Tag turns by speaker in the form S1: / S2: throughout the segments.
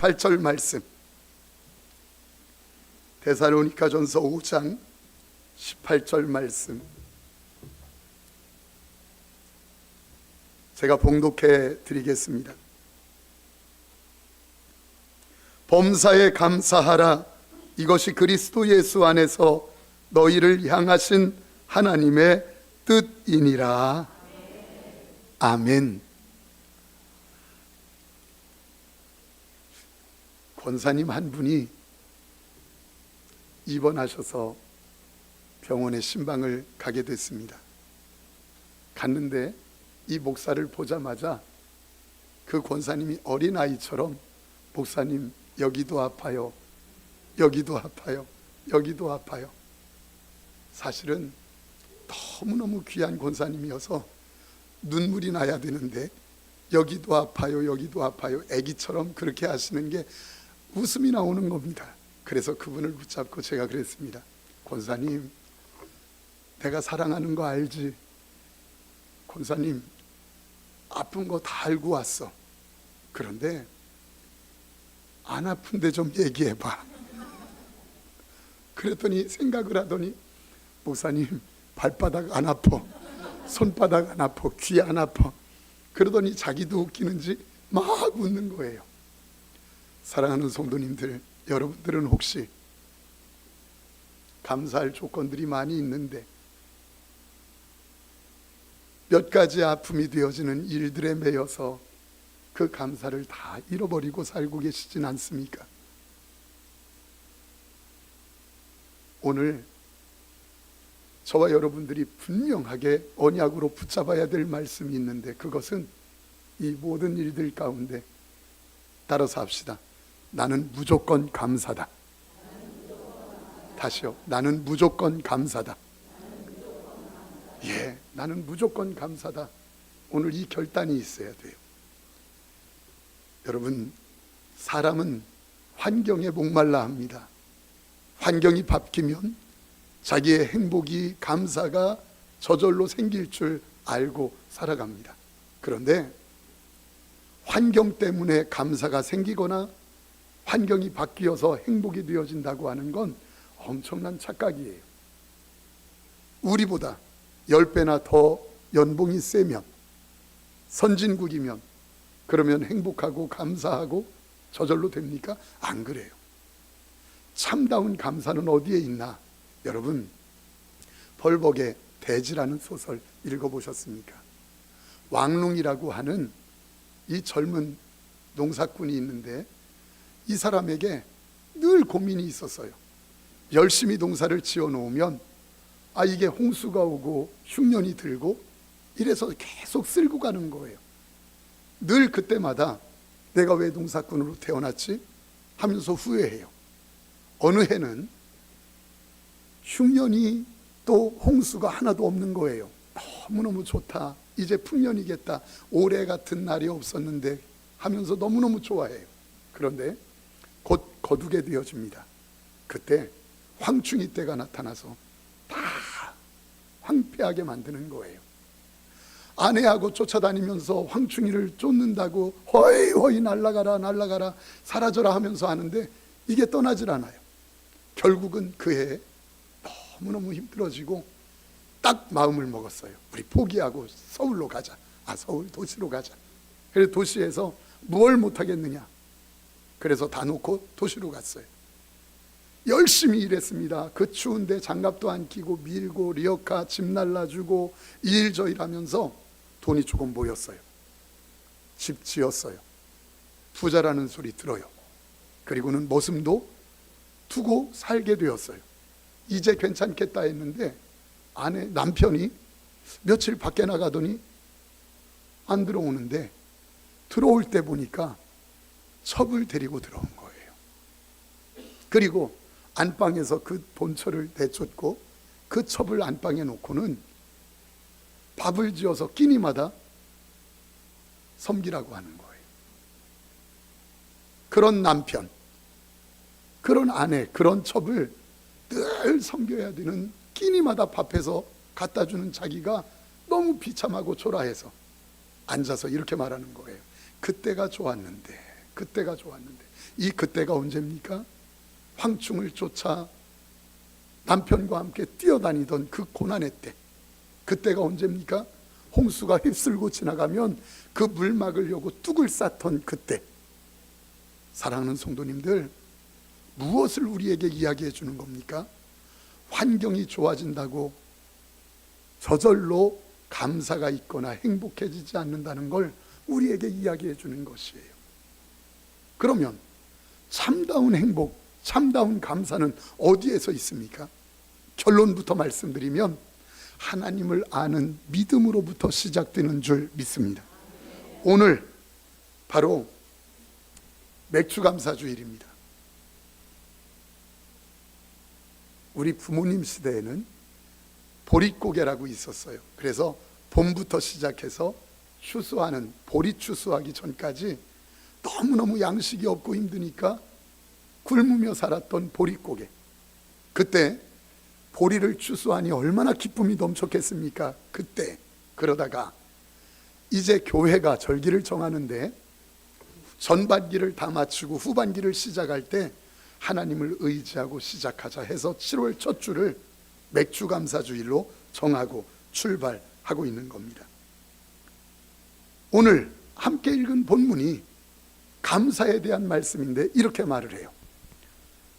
S1: 8절 말씀, 데살로니가전서 5장 18절 말씀, 제가 봉독해 드리겠습니다. 범사에 감사하라. 이것이 그리스도 예수 안에서 너희를 향하신 하나님의 뜻이니라. 아멘. 권사님 한 분이 입원하셔서 병원에 신방을 가게 됐습니다. 갔는데 이 목사를 보자마자 그 권사님이 어린아이처럼 목사님 여기도 아파요, 여기도 아파요, 여기도 아파요. 사실은 너무너무 귀한 권사님이어서 눈물이 나야 되는데 여기도 아파요, 여기도 아파요, 애기처럼 그렇게 하시는 게 웃음이 나오는 겁니다. 그래서 그분을 붙잡고 제가 그랬습니다. 권사님, 내가 사랑하는 거 알지? 권사님, 아픈 거 다 알고 왔어. 그런데 안 아픈데 좀 얘기해봐. 그랬더니 생각을 하더니, 목사님 발바닥 안 아파, 손바닥 안 아파, 귀 안 아파. 그러더니 자기도 웃기는지 막 웃는 거예요. 사랑하는 성도님들, 여러분들은 혹시 감사할 조건들이 많이 있는데 몇 가지 아픔이 되어지는 일들에 매여서 그 감사를 다 잃어버리고 살고 계시진 않습니까? 오늘 저와 여러분들이 분명하게 언약으로 붙잡아야 될 말씀이 있는데, 그것은 이 모든 일들 가운데 따라서 합시다. 나는 무조건 감사다. 다시요. 나는 무조건 감사다. 예, 나는 무조건 감사다. 오늘 이 결단이 있어야 돼요. 여러분, 사람은 환경에 목말라 합니다. 환경이 바뀌면 자기의 행복이, 감사가 저절로 생길 줄 알고 살아갑니다. 그런데 환경 때문에 감사가 생기거나 환경이 바뀌어서 행복이 되어진다고 하는 건 엄청난 착각이에요. 우리보다 10배나 더 연봉이 세면, 선진국이면 그러면 행복하고 감사하고 저절로 됩니까? 안 그래요. 참다운 감사는 어디에 있나? 여러분, 벌벅의 대지라는 소설 읽어보셨습니까? 왕룽이라고 하는 이 젊은 농사꾼이 있는데 이 사람에게 늘 고민이 있었어요. 열심히 농사를 지어 놓으면 이게 홍수가 오고 흉년이 들고 이래서 계속 쓸고 가는 거예요. 늘 그때마다 내가 왜 농사꾼으로 태어났지? 하면서 후회해요. 어느 해는 흉년이 또 홍수가 하나도 없는 거예요. 너무너무 좋다, 이제 풍년이겠다, 올해 같은 날이 없었는데 하면서 너무너무 좋아해요. 그런데 곧 거두게 되어집니다. 그때 황충이 때가 나타나서 다 황폐하게 만드는 거예요. 아내하고 쫓아다니면서 황충이를 쫓는다고 허이 날아가라 날아가라 사라져라 하면서 하는데 이게 떠나질 않아요. 결국은 그 해에 너무너무 힘들어지고 딱 마음을 먹었어요. 우리 포기하고 서울로 가자. 서울 도시로 가자. 그래서 도시에서 뭘 못하겠느냐, 그래서 다 놓고 도시로 갔어요. 열심히 일했습니다. 그 추운데 장갑도 안 끼고 밀고 리어카 짐 날라주고 이 일 저 일 하면서 돈이 조금 모였어요. 집 지었어요. 부자라는 소리 들어요. 그리고는 모습도 두고 살게 되었어요. 이제 괜찮겠다 했는데 남편이 며칠 밖에 나가더니 안 들어오는데 들어올 때 보니까 첩을 데리고 들어온 거예요. 그리고 안방에서 그 본처를 내쫓고 그 첩을 안방에 놓고는 밥을 지어서 끼니마다 섬기라고 하는 거예요. 그런 남편, 그런 아내, 그런 첩을 늘 섬겨야 되는, 끼니마다 밥해서 갖다 주는 자기가 너무 비참하고 초라해서 앉아서 이렇게 말하는 거예요. 그때가 좋았는데 그때가 좋았는데 이 그때가 언제입니까? 황충을 쫓아 남편과 함께 뛰어다니던 그 고난의 때, 그때가 언제입니까? 홍수가 휩쓸고 지나가면 그 물 막으려고 뚝을 쌌던 그때. 사랑하는 성도님들, 무엇을 우리에게 이야기해 주는 겁니까? 환경이 좋아진다고 저절로 감사가 있거나 행복해지지 않는다는 걸 우리에게 이야기해 주는 것이에요. 그러면 참다운 행복, 참다운 감사는 어디에서 있습니까? 결론부터 말씀드리면 하나님을 아는 믿음으로부터 시작되는 줄 믿습니다. 오늘 바로 맥주감사주일입니다. 우리 부모님 시대에는 보릿고개라고 있었어요. 그래서 봄부터 시작해서 추수하는, 보리 추수하기 전까지 너무너무 양식이 없고 힘드니까 굶으며 살았던 보릿고개. 그때 보리를 추수하니 얼마나 기쁨이 넘쳤겠습니까? 그때. 그러다가 이제 교회가 절기를 정하는데 전반기를 다 마치고 후반기를 시작할 때 하나님을 의지하고 시작하자 해서 7월 첫 주를 맥주감사주일로 정하고 출발하고 있는 겁니다. 오늘 함께 읽은 본문이 감사에 대한 말씀인데 이렇게 말을 해요.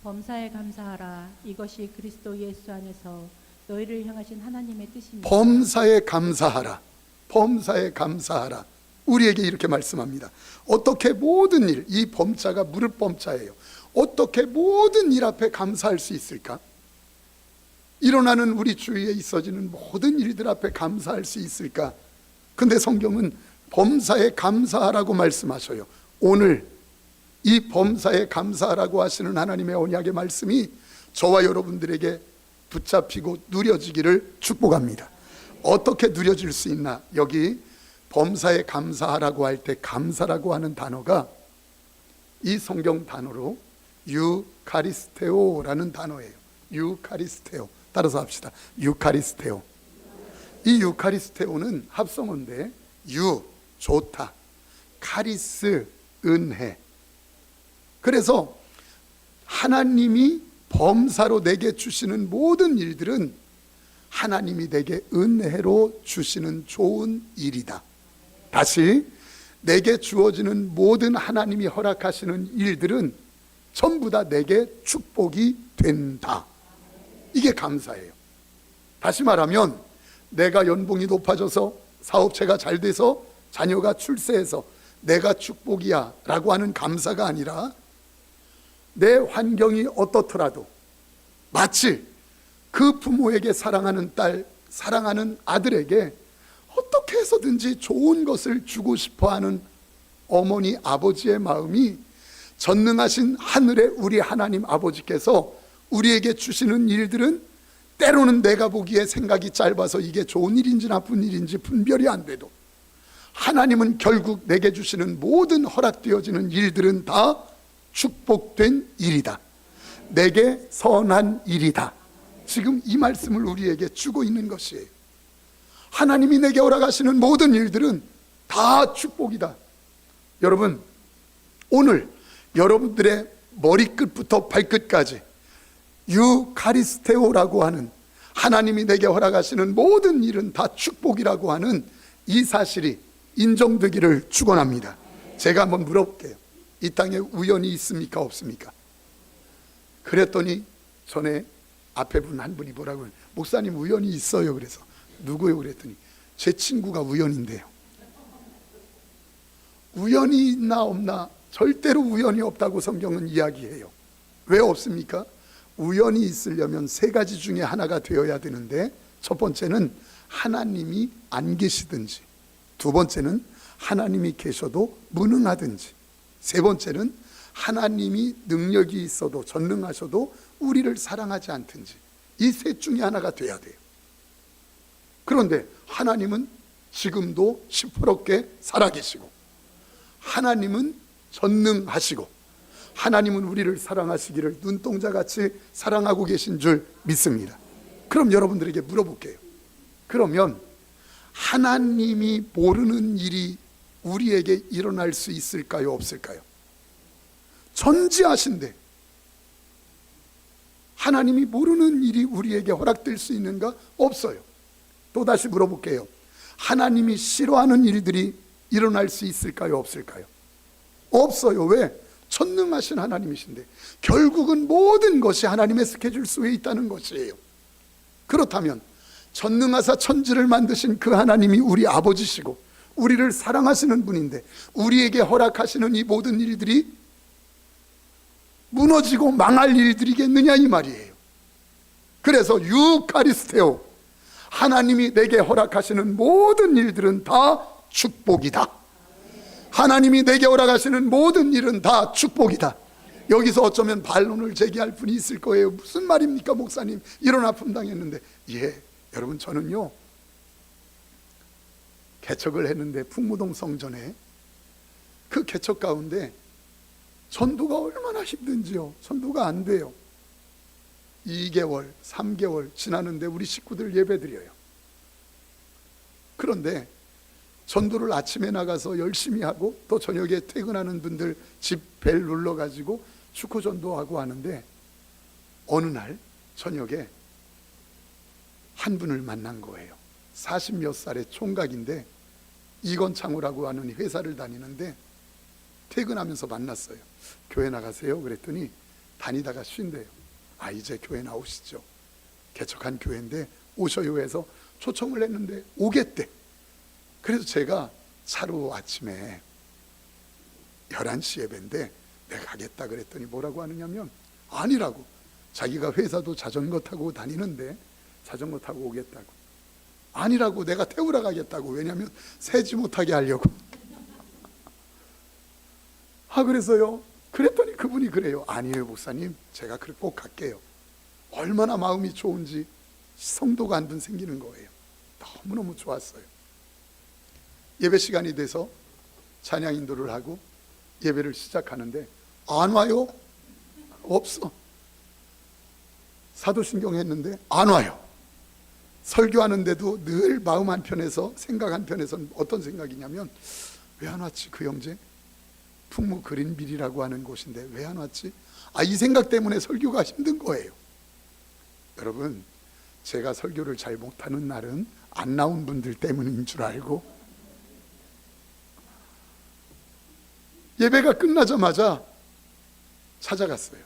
S2: 범사에 감사하라. 이것이 그리스도 예수 안에서 너희를 향하신 하나님의 뜻입니다.
S1: 범사에 감사하라. 범사에 감사하라. 우리에게 이렇게 말씀합니다. 어떻게 모든 일, 이 범자가 무릇 범자예요. 어떻게 모든 일 앞에 감사할 수 있을까? 일어나는 우리 주위에 있어지는 모든 일들 앞에 감사할 수 있을까? 근데 성경은 범사에 감사하라고 말씀하셔요. 오늘 이 범사에 감사하라고 하시는 하나님의 언약의 말씀이 저와 여러분들에게 붙잡히고 누려지기를 축복합니다. 어떻게 누려질 수 있나? 여기 범사에 감사하라고 할 때 감사라고 하는 단어가 이 성경 단어로 유카리스테오라는 단어예요. 유카리스테오. 따라서 합시다. 유카리스테오. 이 유카리스테오는 합성어인데 유, 좋다, 카리스, 은혜. 그래서 하나님이 범사로 내게 주시는 모든 일들은 하나님이 내게 은혜로 주시는 좋은 일이다. 다시, 내게 주어지는 모든 하나님이 허락하시는 일들은 전부 다 내게 축복이 된다. 이게 감사예요. 다시 말하면 내가 연봉이 높아져서 사업체가 잘 돼서 자녀가 출세해서 내가 축복이야 라고 하는 감사가 아니라 내 환경이 어떻더라도 마치 그 부모에게 사랑하는 딸, 사랑하는 아들에게 어떻게 해서든지 좋은 것을 주고 싶어하는 어머니, 아버지의 마음이 전능하신 하늘의 우리 하나님 아버지께서 우리에게 주시는 일들은 때로는 내가 보기에 생각이 짧아서 이게 좋은 일인지 나쁜 일인지 분별이 안 돼도 하나님은 결국 내게 주시는 모든 허락되어지는 일들은 다 축복된 일이다. 내게 선한 일이다. 지금 이 말씀을 우리에게 주고 있는 것이에요. 하나님이 내게 허락하시는 모든 일들은 다 축복이다. 여러분, 오늘 여러분들의 머리끝부터 발끝까지 유카리스테오라고 하는 하나님이 내게 허락하시는 모든 일은 다 축복이라고 하는 이 사실이 인정되기를 축원합니다. 제가 한번 물어볼게요. 이 땅에 우연이 있습니까? 없습니까? 그랬더니 전에 앞에 분 한 분이 뭐라고 해요? 목사님 우연이 있어요. 그래서 누구요? 그랬더니 제 친구가 우연인데요. 우연이 있나 없나? 절대로 우연이 없다고 성경은 이야기해요. 왜 없습니까? 우연이 있으려면 세 가지 중에 하나가 되어야 되는데, 첫 번째는 하나님이 안 계시든지, 두 번째는 하나님이 계셔도 무능하든지, 세 번째는 하나님이 능력이 있어도 전능하셔도 우리를 사랑하지 않든지, 이 셋 중에 하나가 돼야 돼요. 그런데 하나님은 지금도 시퍼렇게 살아계시고, 하나님은 전능하시고, 하나님은 우리를 사랑하시기를 눈동자같이 사랑하고 계신 줄 믿습니다. 그럼 여러분들에게 물어볼게요. 그러면 하나님이 모르는 일이 우리에게 일어날 수 있을까요? 없을까요? 전지하신데 하나님이 모르는 일이 우리에게 허락될 수 있는가? 없어요. 또다시 물어볼게요. 하나님이 싫어하는 일들이 일어날 수 있을까요? 없을까요? 없어요. 왜? 전능하신 하나님이신데 결국은 모든 것이 하나님의 스케줄 속에 있다는 것이에요. 그렇다면 전능하사 천지를 만드신 그 하나님이 우리 아버지시고 우리를 사랑하시는 분인데 우리에게 허락하시는 이 모든 일들이 무너지고 망할 일들이겠느냐 이 말이에요. 그래서 유카리스테오, 하나님이 내게 허락하시는 모든 일들은 다 축복이다. 하나님이 내게 허락하시는 모든 일은 다 축복이다. 여기서 어쩌면 반론을 제기할 분이 있을 거예요. 무슨 말입니까 목사님, 이런 아픔 당했는데. 예, 여러분, 저는요 개척을 했는데 풍무동 성전에 그 개척 가운데 전도가 얼마나 힘든지요. 전도가 안 돼요. 2개월, 3개월 지나는데 우리 식구들 예배드려요. 그런데 전도를 아침에 나가서 열심히 하고 또 저녁에 퇴근하는 분들 집 벨 눌러가지고 축구 전도하고 하는데 어느 날 저녁에 한 분을 만난 거예요. 40몇 살의 총각인데 이건창우라고 하는 회사를 다니는데 퇴근하면서 만났어요. 교회 나가세요? 그랬더니 다니다가 쉰대요. 아, 이제 교회 나오시죠. 개척한 교회인데 오셔요 해서 초청을 했는데 오겠대. 그래서 제가 차로 아침에 11시 예배인데 내가 가겠다 그랬더니 뭐라고 하느냐면 아니라고. 자기가 회사도 자전거 타고 다니는데 자전거 타고 오겠다고. 아니라고, 내가 태우러 가겠다고. 왜냐하면 세지 못하게 하려고. 그래서요, 그랬더니 그분이 그래요. 아니에요 목사님, 제가 꼭 갈게요. 얼마나 마음이 좋은지 성도가 한 분 생기는 거예요. 너무너무 좋았어요. 예배 시간이 돼서 찬양 인도를 하고 예배를 시작하는데 안 와요? 없어. 사도신경 했는데 안 와요. 설교하는데도 늘 마음 한편에서, 생각 한편에서는 어떤 생각이냐면 왜 안 왔지 그 형제? 풍무 그린빌이라고 하는 곳인데 왜 안 왔지? 이 생각 때문에 설교가 힘든 거예요. 여러분, 제가 설교를 잘 못하는 날은 안 나온 분들 때문인 줄 알고 예배가 끝나자마자 찾아갔어요.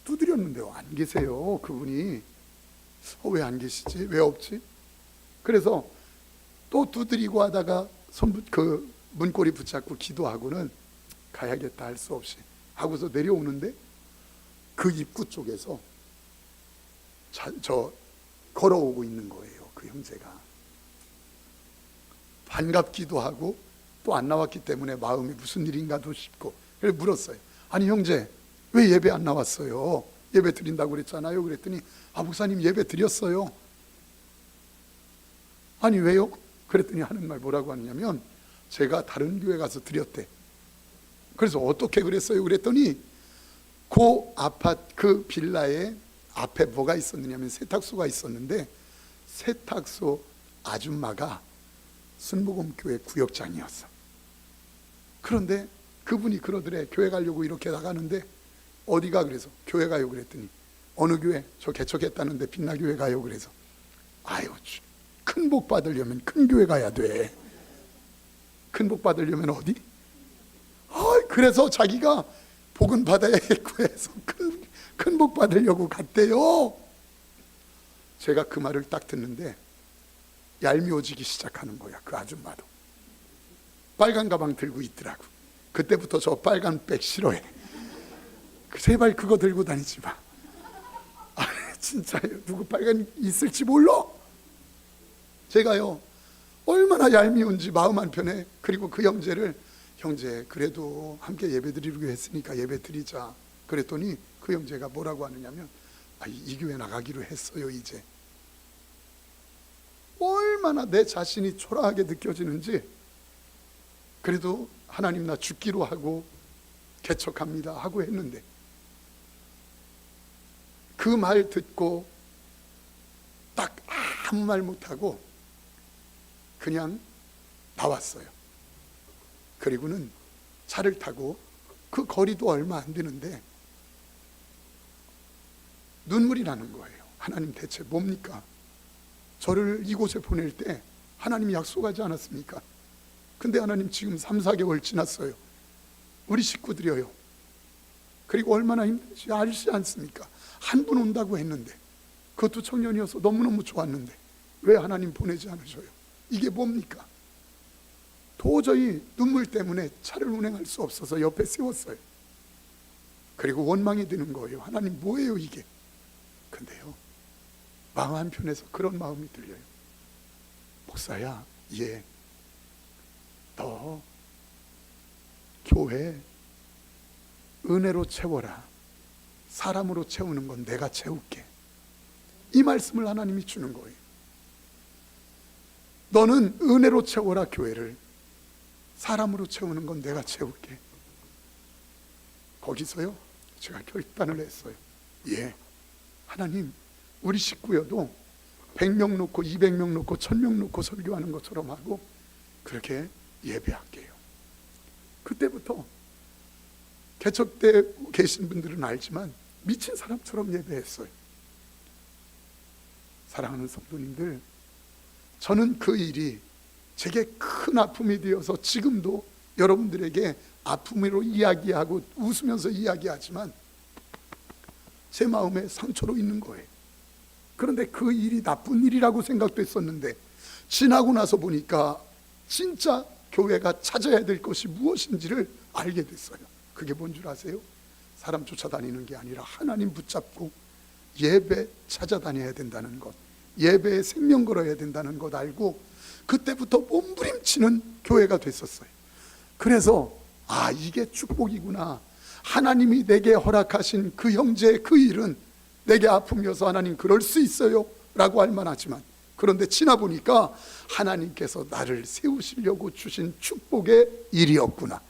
S1: 두드렸는데 안 계세요. 그분이 왜 안 계시지? 왜 없지? 그래서 또 두드리고 하다가 그 문고리 붙잡고 기도하고는 가야겠다 할 수 없이 하고서 내려오는데 그 입구 쪽에서 저 걸어오고 있는 거예요. 그 형제가 반갑기도 하고 또 안 나왔기 때문에 마음이 무슨 일인가도 싶고, 그래서 물었어요. 아니 형제, 왜 예배 안 나왔어요? 예배 드린다고 그랬잖아요. 그랬더니 목사님 예배 드렸어요. 아니 왜요? 그랬더니 하는 말 뭐라고 하냐면 제가 다른 교회 가서 드렸대. 그래서 어떻게 그랬어요? 그랬더니 그 아파트, 그 빌라에 앞에 뭐가 있었느냐면 세탁소가 있었는데 세탁소 아줌마가 순복음교회 구역장이었어. 그런데 그분이 그러더래. 교회 가려고 이렇게 나가는데 어디가? 그래서 교회 가요. 그랬더니 어느 교회? 저 개척했다는데 빛나교회 가요. 그래서 큰 복 받으려면 큰 교회 가야 돼. 큰 복 받으려면 어디? 그래서 자기가 복은 받아야겠고 해서 큰 복 받으려고 갔대요. 제가 그 말을 딱 듣는데 얄미워지기 시작하는 거야. 그 아줌마도 빨간 가방 들고 있더라고. 그때부터 저 빨간 백 싫어해. 제발 그거 들고 다니지 마. 진짜요. 누구 빨간 있을지 몰라. 제가요 얼마나 얄미운지 마음 한편에. 그리고 그 형제를 형제 그래도 함께 예배드리려고 했으니까 예배드리자 그랬더니 그 형제가 뭐라고 하느냐면 이 교회 나가기로 했어요. 이제 얼마나 내 자신이 초라하게 느껴지는지. 그래도 하나님 나 죽기로 하고 개척합니다 하고 했는데 그 말 듣고 딱 아무 말 못하고 그냥 나왔어요. 그리고는 차를 타고 그 거리도 얼마 안 되는데 눈물이 나는 거예요. 하나님 대체 뭡니까? 저를 이곳에 보낼 때 하나님이 약속하지 않았습니까? 근데 하나님 지금 3, 4개월 지났어요. 우리 식구들이요. 그리고 얼마나 힘든지 알지 않습니까? 한 분 온다고 했는데, 그것도 청년이어서 너무너무 좋았는데 왜 하나님 보내지 않으셔요? 이게 뭡니까? 도저히 눈물 때문에 차를 운행할 수 없어서 옆에 세웠어요. 그리고 원망이 드는 거예요. 하나님 뭐예요 이게? 근데요, 마음 한편에서 그런 마음이 들려요. 목사야, 너 교회 은혜로 채워라. 사람으로 채우는 건 내가 채울게. 이 말씀을 하나님이 주는 거예요. 너는 은혜로 채워라 교회를. 사람으로 채우는 건 내가 채울게. 거기서요, 제가 결단을 했어요. 하나님, 우리 식구여도 100명 놓고 200명 놓고 1000명 놓고 설교하는 것처럼 하고 그렇게 예배할게요. 그때부터 개척때 계신 분들은 알지만 미친 사람처럼 예배했어요. 사랑하는 성도님들, 저는 그 일이 제게 큰 아픔이 되어서 지금도 여러분들에게 아픔으로 이야기하고 웃으면서 이야기하지만 제 마음에 상처로 있는 거예요. 그런데 그 일이 나쁜 일이라고 생각됐었는데 지나고 나서 보니까 진짜 교회가 찾아야 될 것이 무엇인지를 알게 됐어요. 그게 뭔 줄 아세요? 사람 쫓아다니는 게 아니라 하나님 붙잡고 예배 찾아다녀야 된다는 것, 예배에 생명 걸어야 된다는 것 알고 그때부터 몸부림치는 교회가 됐었어요. 그래서 이게 축복이구나. 하나님이 내게 허락하신 그 형제의 그 일은 내게 아픔이어서 하나님 그럴 수 있어요 라고 할 만하지만, 그런데 지나보니까 하나님께서 나를 세우시려고 주신 축복의 일이었구나.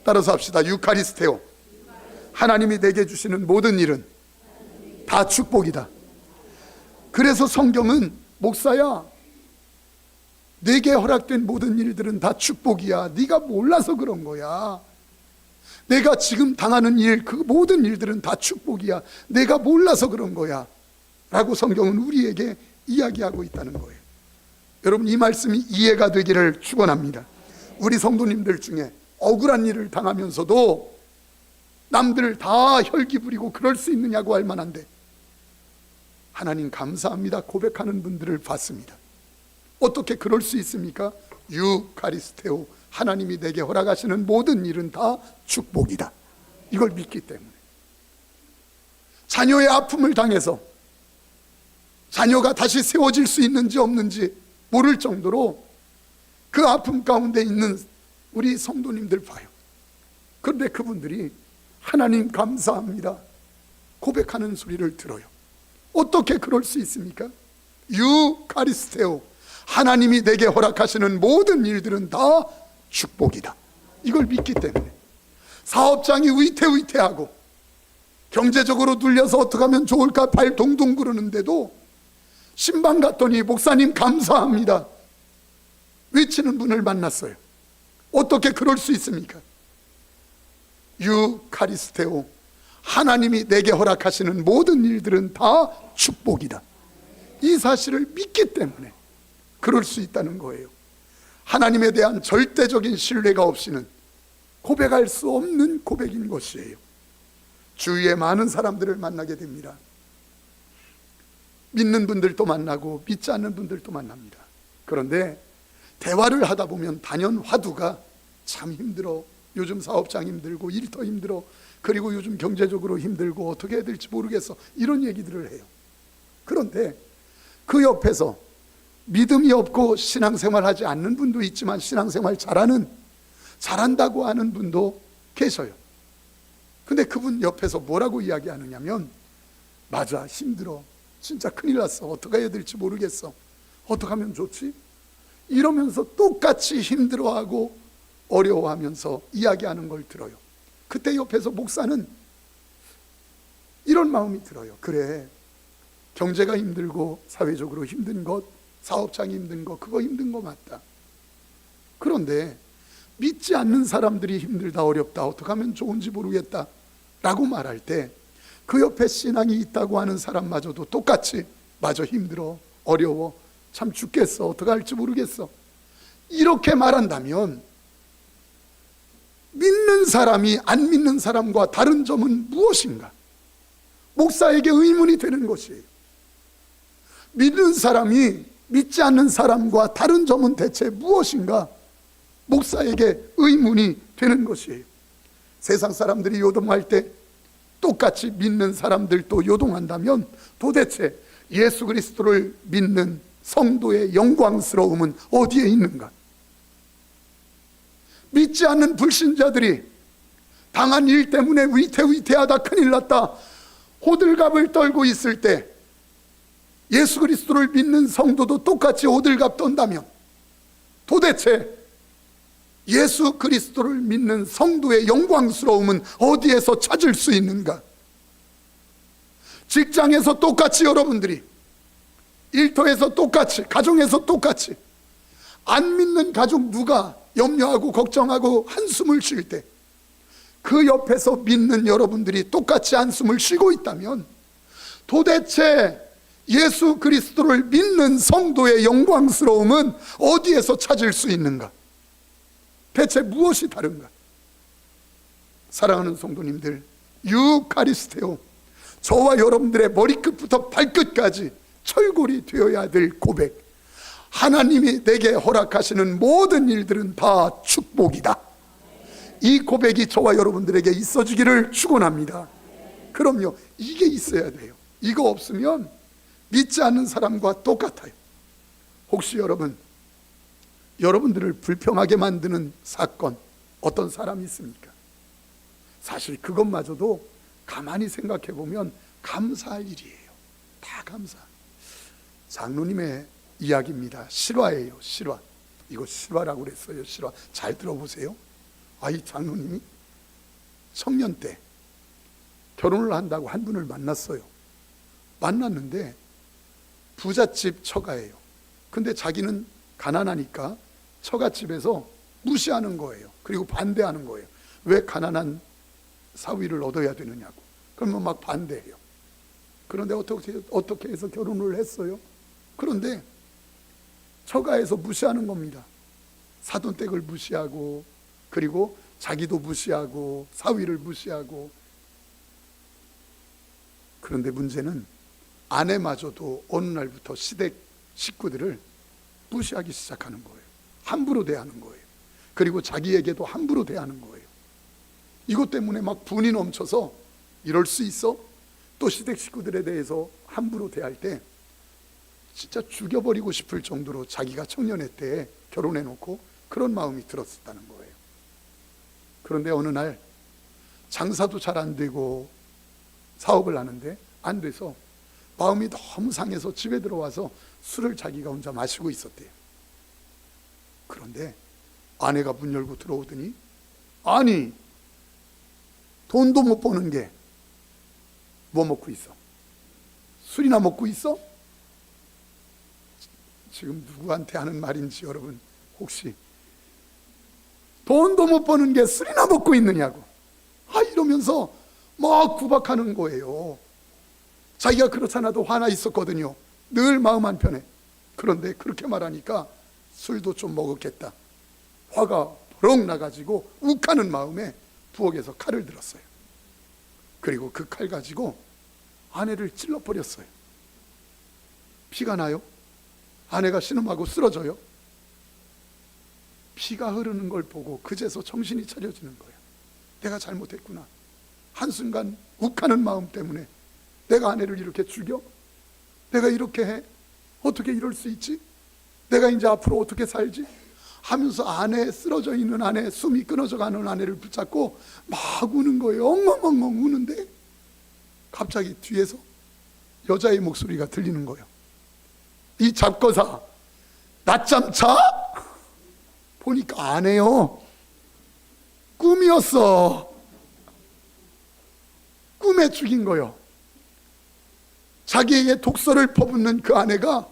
S1: 따라서 합시다. 유카리스테오. 하나님이 내게 주시는 모든 일은 다 축복이다. 그래서 성경은 목사야, 내게 허락된 모든 일들은 다 축복이야. 네가 몰라서 그런 거야. 내가 지금 당하는 일, 그 모든 일들은 다 축복이야. 내가 몰라서 그런 거야 라고 성경은 우리에게 이야기하고 있다는 거예요. 여러분, 이 말씀이 이해가 되기를 축원합니다. 우리 성도님들 중에 억울한 일을 당하면서도 남들 다 혈기 부리고 그럴 수 있느냐고 할 만한데 하나님 감사합니다 고백하는 분들을 봤습니다. 어떻게 그럴 수 있습니까? 유카리스테오. 하나님이 내게 허락하시는 모든 일은 다 축복이다. 이걸 믿기 때문에 자녀의 아픔을 당해서 자녀가 다시 세워질 수 있는지 없는지 모를 정도로 그 아픔 가운데 있는 우리 성도님들 봐요. 그런데 그분들이 하나님 감사합니다 고백하는 소리를 들어요. 어떻게 그럴 수 있습니까? 유카리스테오. 하나님이 내게 허락하시는 모든 일들은 다 축복이다. 이걸 믿기 때문에 사업장이 위태위태하고 경제적으로 눌려서 어떻게 하면 좋을까 발 동동 구르는데도 신방 갔더니 목사님 감사합니다 외치는 분을 만났어요. 어떻게 그럴 수 있습니까? 유카리스테오. 하나님이 내게 허락하시는 모든 일들은 다 축복이다. 이 사실을 믿기 때문에 그럴 수 있다는 거예요. 하나님에 대한 절대적인 신뢰가 없이는 고백할 수 없는 고백인 것이에요. 주위에 많은 사람들을 만나게 됩니다. 믿는 분들도 만나고 믿지 않는 분들도 만납니다. 그런데 대화를 하다 보면 단연 화두가 참 힘들어. 요즘 사업장 힘들고 일터 힘들어. 그리고 요즘 경제적으로 힘들고 어떻게 해야 될지 모르겠어. 이런 얘기들을 해요. 그런데 그 옆에서 믿음이 없고 신앙생활 하지 않는 분도 있지만 신앙생활 잘한다고 하는 분도 계셔요. 근데 그분 옆에서 뭐라고 이야기하느냐면 맞아, 힘들어. 진짜 큰일 났어. 어떻게 해야 될지 모르겠어. 어떻게 하면 좋지? 이러면서 똑같이 힘들어하고 어려워하면서 이야기하는 걸 들어요. 그때 옆에서 목사는 이런 마음이 들어요. 그래, 경제가 힘들고 사회적으로 힘든 것, 사업장이 힘든 거, 그거 힘든 거 맞다. 그런데 믿지 않는 사람들이 힘들다, 어렵다, 어떻게 하면 좋은지 모르겠다 라고 말할 때 그 옆에 신앙이 있다고 하는 사람마저도 똑같이 맞아, 힘들어, 어려워, 참 죽겠어, 어떻게 할지 모르겠어 이렇게 말한다면 믿는 사람이 안 믿는 사람과 다른 점은 무엇인가? 목사에게 의문이 되는 것이에요. 믿는 사람이 믿지 않는 사람과 다른 점은 대체 무엇인가? 목사에게 의문이 되는 것이에요. 세상 사람들이 요동할 때 똑같이 믿는 사람들도 요동한다면 도대체 예수 그리스도를 믿는 성도의 영광스러움은 어디에 있는가? 믿지 않는 불신자들이 당한 일 때문에 위태위태하다, 큰일 났다, 호들갑을 떨고 있을 때 예수 그리스도를 믿는 성도도 똑같이 호들갑 떤다면 도대체 예수 그리스도를 믿는 성도의 영광스러움은 어디에서 찾을 수 있는가? 직장에서 똑같이 여러분들이, 일터에서 똑같이, 가정에서 똑같이 안 믿는 가족 누가 염려하고 걱정하고 한숨을 쉴 때 그 옆에서 믿는 여러분들이 똑같이 한숨을 쉬고 있다면 도대체 예수 그리스도를 믿는 성도의 영광스러움은 어디에서 찾을 수 있는가? 대체 무엇이 다른가? 사랑하는 성도님들, 유카리스테오, 저와 여러분들의 머리끝부터 발끝까지 철골이 되어야 될 고백, 하나님이 내게 허락하시는 모든 일들은 다 축복이다. 이 고백이 저와 여러분들에게 있어지기를 축원합니다. 그럼요, 이게 있어야 돼요. 이거 없으면 믿지 않는 사람과 똑같아요. 혹시 여러분들을 불평하게 만드는 사건, 어떤 사람이 있습니까? 사실 그것마저도 가만히 생각해 보면 감사할 일이에요. 다 감사. 장로님의 이야기입니다. 실화예요. 실화. 이거 실화라고 그랬어요. 실화. 잘 들어보세요. 이 장로님이 청년 때 결혼을 한다고 한 분을 만났어요. 만났는데 부잣집 처가예요. 근데 자기는 가난하니까 처갓집에서 무시하는 거예요. 그리고 반대하는 거예요. 왜 가난한 사위를 얻어야 되느냐고. 그러면 막 반대해요. 그런데 어떻게 해서 결혼을 했어요? 그런데 처가에서 무시하는 겁니다. 사돈댁을 무시하고, 그리고 자기도 무시하고, 사위를 무시하고. 그런데 문제는 아내마저도 어느 날부터 시댁 식구들을 무시하기 시작하는 거예요. 함부로 대하는 거예요. 그리고 자기에게도 함부로 대하는 거예요. 이것 때문에 막 분이 넘쳐서 이럴 수 있어? 또 시댁 식구들에 대해서 함부로 대할 때 진짜 죽여버리고 싶을 정도로 자기가 청년의 때에 결혼해놓고 그런 마음이 들었었다는 거예요. 그런데 어느 날 장사도 잘 안 되고 사업을 하는데 안 돼서 마음이 너무 상해서 집에 들어와서 술을 자기가 혼자 마시고 있었대요. 그런데 아내가 문 열고 들어오더니, 아니 돈도 못 버는 게 뭐 먹고 있어? 술이나 먹고 있어? 지금 누구한테 하는 말인지 여러분 혹시 돈도 못 버는 게 술이나 먹고 있느냐고 이러면서 막 구박하는 거예요. 자기가 그렇잖아도 화나 있었거든요. 늘 마음 한편에. 그런데 그렇게 말하니까 술도 좀 먹었겠다. 화가 버럭 나가지고 욱하는 마음에 부엌에서 칼을 들었어요. 그리고 그 칼 가지고 아내를 찔러버렸어요. 피가 나요? 아내가 신음하고 쓰러져요? 피가 흐르는 걸 보고 그제서 정신이 차려지는 거예요. 내가 잘못했구나. 한순간 욱하는 마음 때문에 내가 아내를 이렇게 죽여? 내가 이렇게 해? 어떻게 이럴 수 있지? 내가 이제 앞으로 어떻게 살지? 하면서 쓰러져 있는 아내, 숨이 끊어져 가는 아내를 붙잡고 막 우는 거예요. 엉엉엉엉 우는데 갑자기 뒤에서 여자의 목소리가 들리는 거예요. 이 잡거사 낮잠 자? 보니까 아내요. 꿈이었어. 꿈에 죽인 거예요. 자기에게 독서를 퍼붓는 그 아내가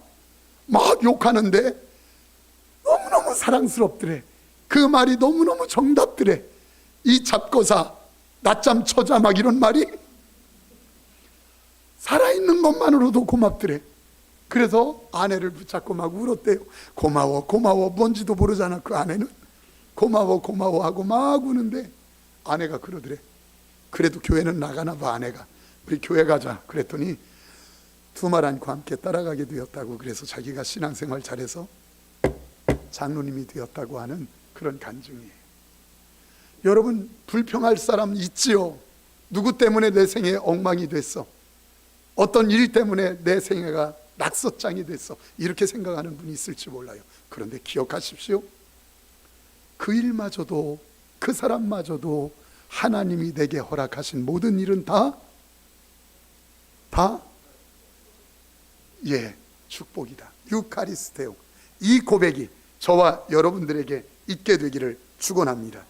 S1: 막 욕하는데 너무너무 사랑스럽더래. 그 말이 너무너무 정답더래. 이 잡고사 낮잠 쳐자 막 이런 말이 살아있는 것만으로도 고맙더래. 그래서 아내를 붙잡고 막 울었대요. 고마워 고마워. 뭔지도 모르잖아 그 아내는. 고마워 고마워 하고 막 우는데 아내가 그러더래. 그래도 교회는 나가나 봐. 아내가 우리 교회 가자 그랬더니 두 말 않고 함께 따라가게 되었다고. 그래서 자기가 신앙생활 잘해서 장로님이 되었다고 하는 그런 간증이에요. 여러분, 불평할 사람 있지요. 누구 때문에 내 생애 엉망이 됐어, 어떤 일 때문에 내 생애가 낙서장이 됐어, 이렇게 생각하는 분이 있을지 몰라요. 그런데 기억하십시오. 그 일마저도, 그 사람마저도 하나님이 내게 허락하신 모든 일은 다 축복이다. 유카리스테오. 이 고백이 저와 여러분들에게 있게 되기를 축원합니다.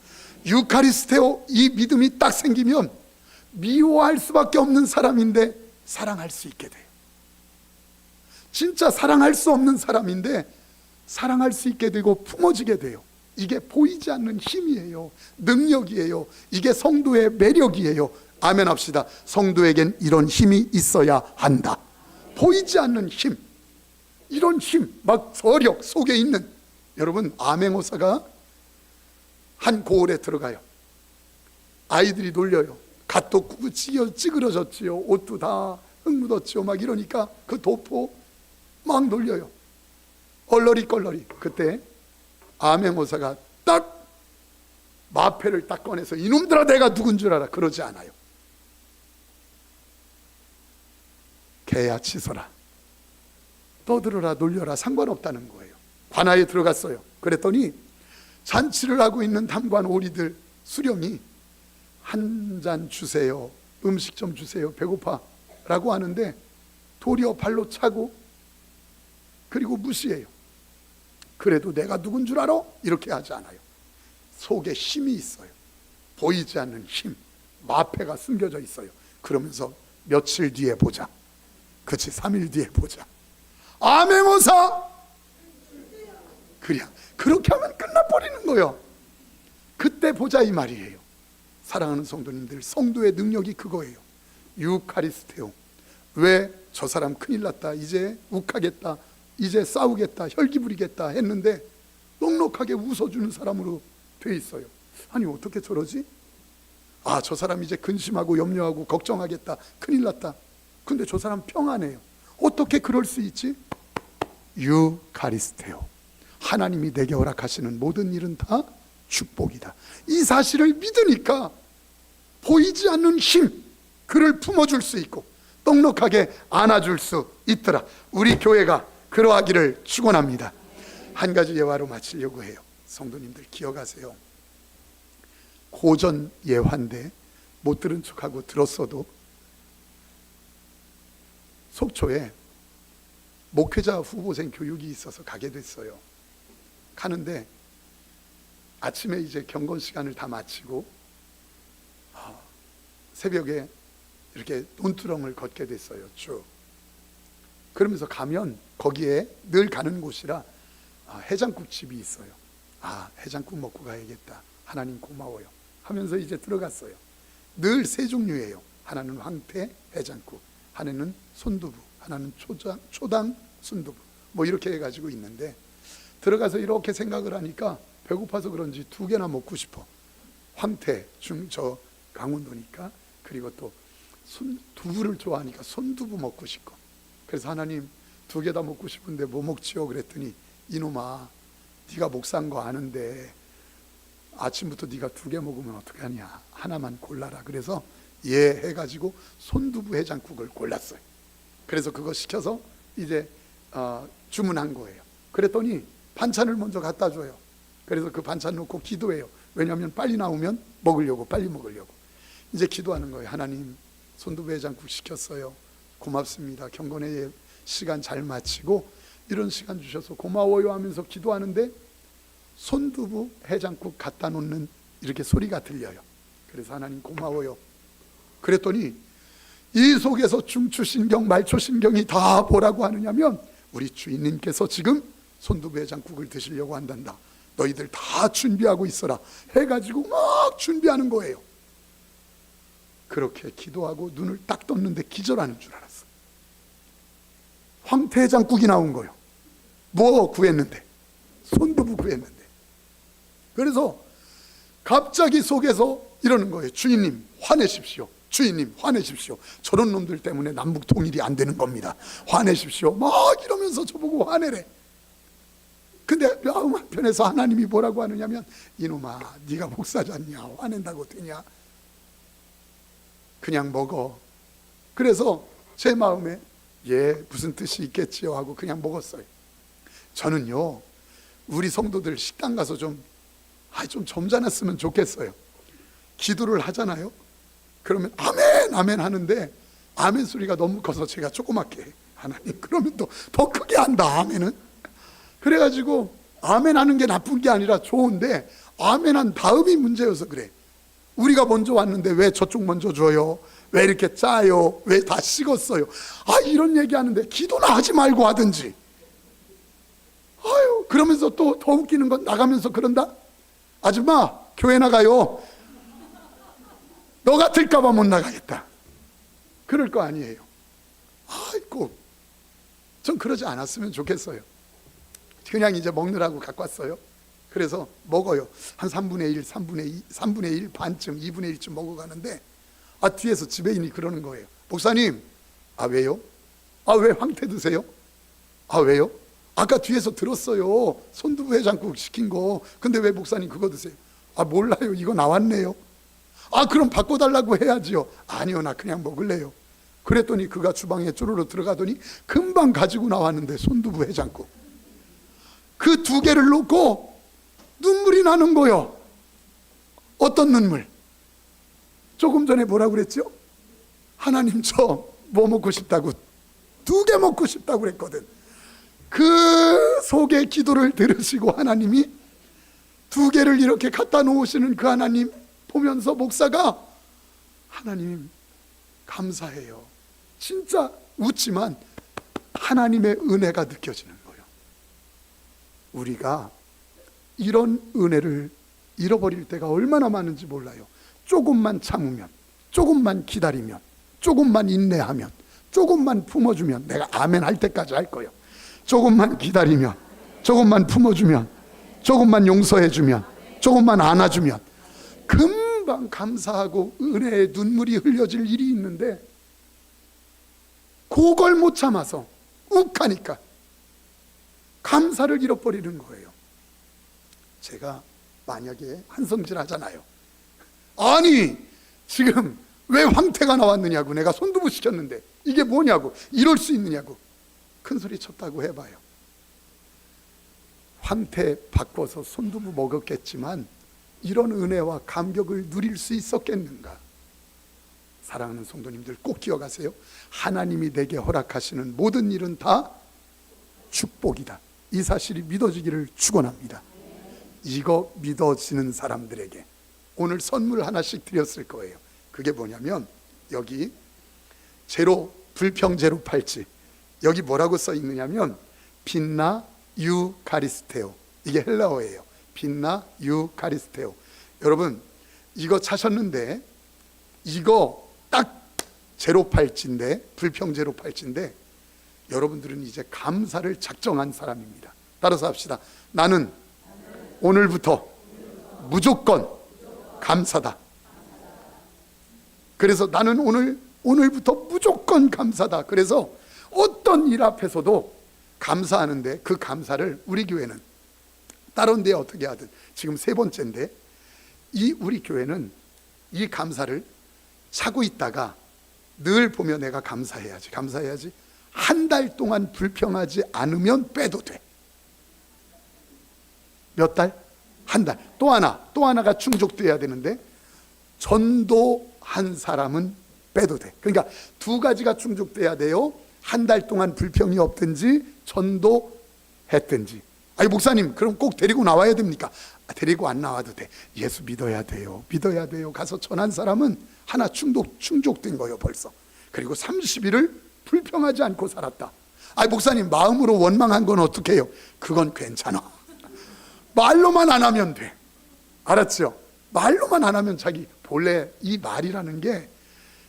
S1: 유카리스테오, 이 믿음이 딱 생기면 미워할 수밖에 없는 사람인데 사랑할 수 있게 돼요. 진짜 사랑할 수 없는 사람인데 사랑할 수 있게 되고 품어지게 돼요. 이게 보이지 않는 힘이에요. 능력이에요. 이게 성도의 매력이에요. 아멘 합시다. 성도에겐 이런 힘이 있어야 한다. 보이지 않는 힘, 이런 힘, 막 저력 속에 있는, 여러분, 암행어사가 한 고을에 들어가요. 아이들이 놀려요. 갓도 찌그러졌지요. 옷도 다 흙 묻었지요. 막 이러니까 그 도포 막 놀려요. 얼러리. 그때 암행어사가 딱 마패를 딱 꺼내서 이놈들아 내가 누군 줄 알아. 그러지 않아요. 개야 치서라, 떠들어라, 놀려라, 상관없다는 거예요. 관아에 들어갔어요. 그랬더니 잔치를 하고 있는 담관 오리들 수령이 한 잔 주세요, 음식 좀 주세요, 배고파 라고 하는데 도리어 발로 차고 그리고 무시해요. 그래도 내가 누군 줄 알아? 이렇게 하지 않아요. 속에 힘이 있어요. 보이지 않는 힘, 마패가 숨겨져 있어요. 그러면서 며칠 뒤에 보자, 그치, 3일 뒤에 보자. 암행어사, 그냥 그렇게 하면 끝나버리는 거예요. 그때 보자 이 말이에요. 사랑하는 성도님들, 성도의 능력이 그거예요. 유카리스테오. 왜 저 사람 큰일 났다, 이제 욱하겠다, 이제 싸우겠다, 혈기 부리겠다 했는데 넉넉하게 웃어주는 사람으로 돼 있어요. 아니 어떻게 저러지? 아, 저 사람 이제 근심하고 염려하고 걱정하겠다, 큰일 났다. 근데 저 사람 평안해요. 어떻게 그럴 수 있지? 유카리스테오. 하나님이 내게 허락하시는 모든 일은 다 축복이다. 이 사실을 믿으니까 보이지 않는 힘, 그를 품어줄 수 있고 넉넉하게 안아줄 수 있더라. 우리 교회가 그러하기를 축원합니다. 한 가지 예화로 마치려고 해요. 성도님들 기억하세요. 고전 예화인데 못 들은 척하고 들었어도 속초에 목회자 후보생 교육이 있어서 가게 됐어요. 가는데 아침에 이제 경건 시간을 다 마치고 새벽에 이렇게 논두렁을 걷게 됐어요. 쭉 그러면서 가면 거기에 늘 가는 곳이라 해장국 집이 있어요. 해장국 먹고 가야겠다, 하나님 고마워요 하면서 이제 들어갔어요. 늘 세 종류예요. 하나는 황태 해장국, 하나는 손두부, 하나는 초당 순두부, 뭐 이렇게 해가지고 있는데 들어가서 이렇게 생각을 하니까 배고파서 그런지 두 개나 먹고 싶어. 황태, 저 강원도니까, 그리고 또 두부를 좋아하니까 손두부 먹고 싶고. 그래서 하나님, 두 개 다 먹고 싶은데 뭐 먹지요? 그랬더니 이놈아, 네가 목 산 거 아는데 아침부터 네가 두 개 먹으면 어떡하냐, 하나만 골라라. 그래서 해가지고 손두부 해장국을 골랐어요. 그래서 그거 시켜서 이제 주문한 거예요. 그랬더니 반찬을 먼저 갖다 줘요. 그래서 그 반찬 놓고 기도해요. 왜냐하면 빨리 나오면 먹으려고, 빨리 먹으려고. 이제 기도하는 거예요. 하나님, 손두부 해장국 시켰어요. 고맙습니다. 경건의 시간 잘 마치고 이런 시간 주셔서 고마워요 하면서 기도하는데 손두부 해장국 갖다 놓는 이렇게 소리가 들려요. 그래서 하나님 고마워요. 그랬더니 이 속에서 중추신경, 말초신경이 다 뭐라고 하느냐면 우리 주인님께서 지금 손두부 해장국을 드시려고 한단다. 너희들 다 준비하고 있어라 해가지고 막 준비하는 거예요. 그렇게 기도하고 눈을 딱 떴는데 기절하는 줄 알았어. 황태해장국이 나온 거예요. 뭐 구했는데? 손두부 구했는데. 그래서 갑자기 속에서 이러는 거예요. 주인님 화내십시오. 주인님 화내십시오. 저런 놈들 때문에 남북 통일이 안 되는 겁니다. 화내십시오. 막 이러면서 저보고 화내래. 근데 마음 한편에서 하나님이 뭐라고 하느냐면, 이놈아 네가 목사잖냐, 화낸다고 되냐, 그냥 먹어. 그래서 제 마음에 예 무슨 뜻이 있겠지요 하고 그냥 먹었어요. 저는요 우리 성도들 식당 가서 좀 점잖았으면 좋겠어요. 기도를 하잖아요. 그러면 아멘 아멘 하는데 아멘 소리가 너무 커서 제가 조그맣게 해. 하나님 그러면 또 더 크게 한다 아멘은. 그래가지고 아멘 하는 게 나쁜 게 아니라 좋은데 아멘 한 다음이 문제여서 그래. 우리가 먼저 왔는데 왜 저쪽 먼저 줘요? 왜 이렇게 짜요? 왜 다 식었어요? 이런 얘기하는데 기도나 하지 말고 하든지. 그러면서 또 더 웃기는 건 나가면서 그런다. 아줌마 교회 나가요. 너 같을까 봐 못 나가겠다. 그럴 거 아니에요. 아이고 전 그러지 않았으면 좋겠어요. 그냥 이제 먹느라고 갖고 왔어요. 그래서 먹어요. 한 3분의 1, 3분의 1 반쯤, 2분의 1쯤 먹어가는데 뒤에서 지배인이 그러는 거예요. 목사님, 왜요? 왜 황태 드세요? 왜요? 아까 뒤에서 들었어요. 손두부 해장국 시킨 거. 근데 왜 목사님 그거 드세요? 몰라요. 이거 나왔네요. 그럼 바꿔달라고 해야지요. 아니요, 나 그냥 먹을래요. 그랬더니 그가 주방에 쪼르르 들어가더니 금방 가지고 나왔는데 손두부 해장국. 그 두 개를 놓고 눈물이 나는 거요. 어떤 눈물? 조금 전에 뭐라고 그랬죠? 하나님 저 뭐 먹고 싶다고, 2개 먹고 싶다고 그랬거든. 그 속의 기도를 들으시고 하나님이 2개를 이렇게 갖다 놓으시는 그 하나님 보면서 목사가 하나님 감사해요. 진짜 웃지만 하나님의 은혜가 느껴지는 거예요. 우리가 이런 은혜를 잃어버릴 때가 얼마나 많은지 몰라요. 조금만 참으면, 조금만 기다리면, 조금만 인내하면, 조금만 품어주면, 내가 아멘 할 때까지 할 거예요. 조금만 기다리면, 조금만 품어주면, 조금만 용서해주면, 조금만 안아주면 금방 감사하고 은혜의 눈물이 흘려질 일이 있는데 그걸 못 참아서 욱하니까 감사를 잃어버리는 거예요. 제가 만약에 한성질 하잖아요. 아니 지금 왜 황태가 나왔느냐고, 내가 손두부 시켰는데 이게 뭐냐고, 이럴 수 있느냐고 큰 소리 쳤다고 해봐요. 황태 바꿔서 손두부 먹었겠지만 이런 은혜와 감격을 누릴 수 있었겠는가? 사랑하는 성도님들 꼭 기억하세요. 하나님이 내게 허락하시는 모든 일은 다 축복이다. 이 사실이 믿어지기를 축원합니다. 이거 믿어지는 사람들에게 오늘 선물 하나씩 드렸을 거예요. 그게 뭐냐면 여기 제로 불평 제로 팔찌, 여기 뭐라고 써 있느냐면 빛나 유카리스테오, 이게 헬라어예요. 빛나 유카리스테오. 여러분 이거 차셨는데 이거 딱 제로 팔찌인데, 불평 제로 팔찌인데 여러분들은 이제 감사를 작정한 사람입니다. 따라서 합시다. 나는 오늘부터 무조건 감사다. 그래서 나는 오늘부터 무조건 감사다. 그래서 어떤 일 앞에서도 감사하는데 그 감사를 우리 교회는 다른 데 어떻게 하든 지금 3번째인데 우리 교회는 이 감사를 차고 있다가 늘 보면 내가 감사해야지 한 달 동안 불평하지 않으면 빼도 돼. 몇 달? 한 달. 또 하나가 충족돼야 되는데 전도한 사람은 빼도 돼. 그러니까 2가지가 충족돼야 돼요. 한 달 동안 불평이 없든지 전도했든지. 목사님 그럼 꼭 데리고 나와야 됩니까? 데리고 안 나와도 돼. 예수 믿어야 돼요. 가서 전한 사람은 하나 충족된 거예요 벌써. 그리고 30일을 불평하지 않고 살았다. 목사님 마음으로 원망한 건 어떻게 해요? 그건 괜찮아. 말로만 안 하면 돼. 알았죠? 말로만 안 하면 자기 본래 이 말이라는 게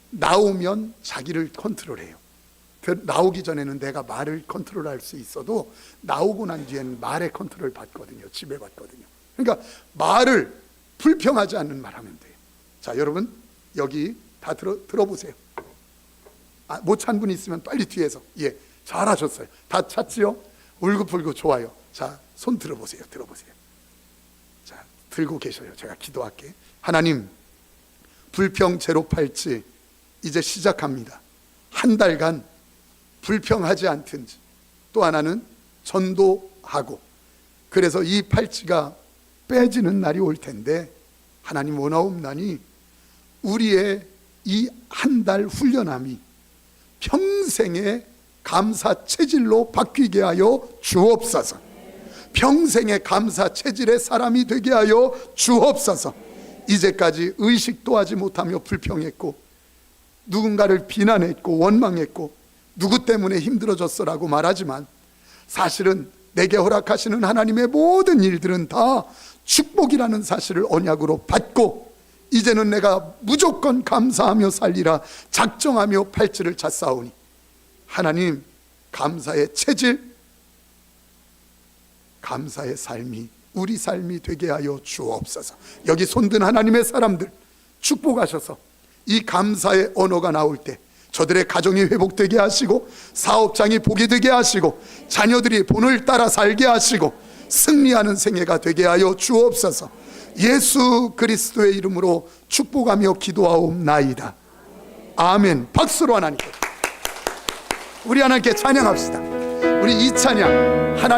S1: 나오면 자기를 컨트롤해요. 나오기 전에는 내가 말을 컨트롤할 수 있어도 나오고 난 뒤에는 말의 컨트롤 받거든요. 지배받거든요. 그러니까 말을 불평하지 않는 말 하면 돼요. 자, 여러분 여기 다 들어보세요. 못 찬 분 있으면 빨리 뒤에서. 예, 잘하셨어요. 다 찼지요? 울긋불긋 좋아요. 자, 손 들어보세요. 자, 들고 계셔요. 제가 기도할게. 하나님, 불평 제로팔찌 이제 시작합니다. 한 달간 불평하지 않든지, 또 하나는 전도하고, 그래서 이 팔찌가 빼지는 날이 올 텐데 하나님 원하옵나니 우리의 이 한 달 훈련함이 평생의 감사 체질로 바뀌게 하여 주옵소서. 평생의 감사 체질의 사람이 되게 하여 주옵소서. 이제까지 의식도 하지 못하며 불평했고, 누군가를 비난했고 원망했고, 누구 때문에 힘들어졌어라고 말하지만 사실은 내게 허락하시는 하나님의 모든 일들은 다 축복이라는 사실을 언약으로 받고, 이제는 내가 무조건 감사하며 살리라 작정하며 팔찌를 찼사오니 하나님, 감사의 체질, 감사의 삶이 우리 삶이 되게 하여 주옵소서. 여기 손든 하나님의 사람들 축복하셔서 이 감사의 언어가 나올 때 저들의 가정이 회복되게 하시고, 사업장이 복이 되게 하시고, 자녀들이 본을 따라 살게 하시고, 승리하는 생애가 되게 하여 주옵소서. 예수 그리스도의 이름으로 축복하며 기도하옵나이다. 아멘. 박수로 하나님께, 우리 하나님께 찬양합시다. 우리 이 찬양 하나님